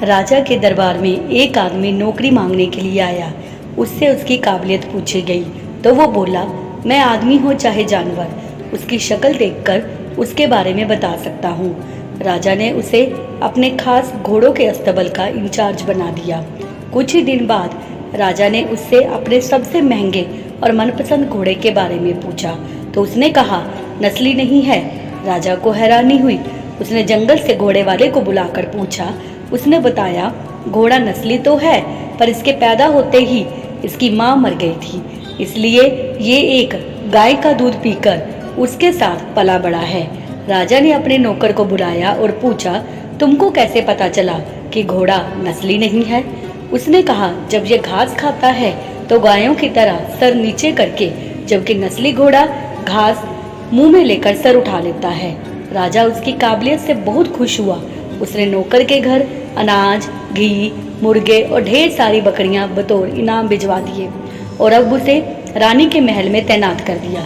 राजा के दरबार में एक आदमी नौकरी मांगने के लिए आया। उससे उसकी काबिलियत पूछी गई तो वो बोला, मैं आदमी हो चाहे जानवर, उसकी शक्ल देखकर उसके बारे में बता सकता हूँ। राजा ने उसे अपने खास घोड़ों के अस्तबल का इंचार्ज बना दिया। कुछ ही दिन बाद राजा ने उससे अपने सबसे महंगे और मनपसंद घोड़े के बारे में पूछा तो उसने कहा, नस्ली नहीं है। राजा को हैरानी हुई। उसने जंगल से घोड़े वाले को बुलाकर पूछा। उसने बताया, घोड़ा नस्ली तो है, पर इसके पैदा होते ही इसकी माँ मर गई थी, इसलिए ये एक गाय का दूध पीकर उसके साथ पला बड़ा है। राजा ने अपने नौकर को बुलाया और पूछा, तुमको कैसे पता चला कि घोड़ा नस्ली नहीं है? उसने कहा, जब ये घास खाता है तो गायों की तरह सर नीचे करके, जबकि नस्ली घोड़ा घास मुंह में लेकर सर उठा लेता है। राजा उसकी काबिलियत से बहुत खुश हुआ। उसने नौकर के घर अनाज, घी, मुर्गे और ढेर सारी बकरियां बतौर इनाम भिजवा दिए और अब उसे रानी के महल में तैनात कर दिया।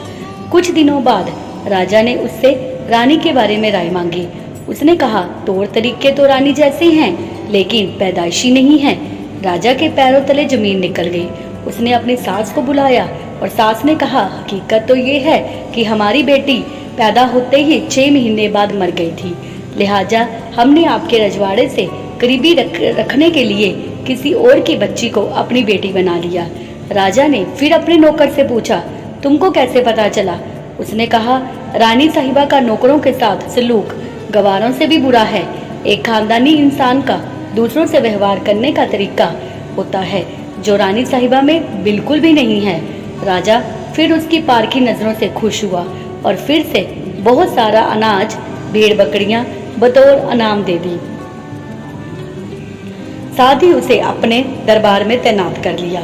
कुछ दिनों बाद राजा ने उससे रानी के बारे में राय मांगी। उसने कहा, तौर तरीके तो रानी जैसे हैं, लेकिन पैदाइशी नहीं हैं। राजा के पैरों तले जमीन निकल गई। उसने अपनी सास को बुलाया और सास ने कहा, हकीकत तो ये है कि हमारी बेटी पैदा होते ही 6 महीने बाद मर गई थी, लिहाजा हमने आपके रजवाड़े से करीबी रखने के लिए किसी और की बच्ची को अपनी बेटी बना लिया। राजा ने फिर अपने नौकर से पूछा, तुमको कैसे पता चला? उसने कहा, रानी साहिबा का नौकरों के साथ सलूक गवारों से भी बुरा है। एक खानदानी इंसान का दूसरों से व्यवहार करने का तरीका होता है जो रानी साहिबा में बिल्कुल भी नहीं है। राजा फिर उसकी पारखी नजरों से खुश हुआ और फिर से बहुत सारा अनाज, भेड़ बकरियां बतौर अनाम दे दी। साथ ही उसे अपने दरबार में तैनात कर लिया।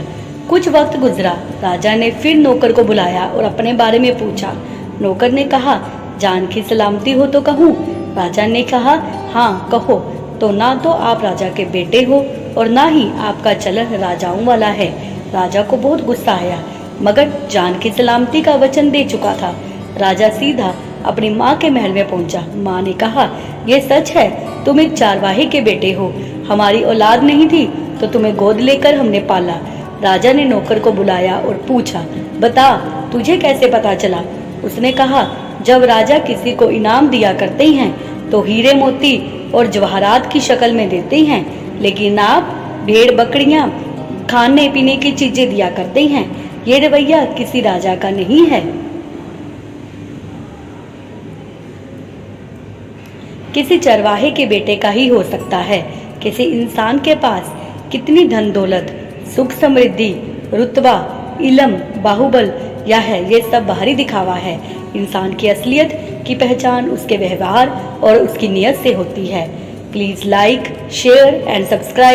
कुछ वक्त गुजरा। राजा ने फिर नौकर को बुलाया और अपने बारे में पूछा। नौकर ने कहा, जान की सलामती हो तो कहूँ? राजा ने कहा, हाँ कहो। तो ना तो आप राजा के बेटे हो और ना ही आपका चलन राजाओं वाला है। राजा को बहुत गुस्सा आया, मगर जान की सलामती का वचन दे चुका था। राजा सीधा अपनी माँ के महल में पहुंचा। माँ ने कहा, यह सच है, तुम एक चारवाहे के बेटे हो। हमारी औलाद नहीं थी तो तुम्हें गोद लेकर हमने पाला। राजा ने नौकर को बुलाया और पूछा, बता तुझे कैसे पता चला? उसने कहा, जब राजा किसी को इनाम दिया करते हैं तो हीरे मोती और जवाहरात की शक्ल में देते हैं, लेकिन आप भेड़ बकरियां, खाने पीने की चीजें दिया करते हैं। ये रवैया किसी राजा का नहीं है। किसी चरवाहे के बेटे का ही हो सकता है। किसी इंसान के पास कितनी धन दौलत, सुख समृद्धि, रुतबा, इल्म, बाहुबल या है, ये सब बाहरी दिखावा है। इंसान की असलियत की पहचान उसके व्यवहार और उसकी नीयत से होती है। Please like, share and subscribe.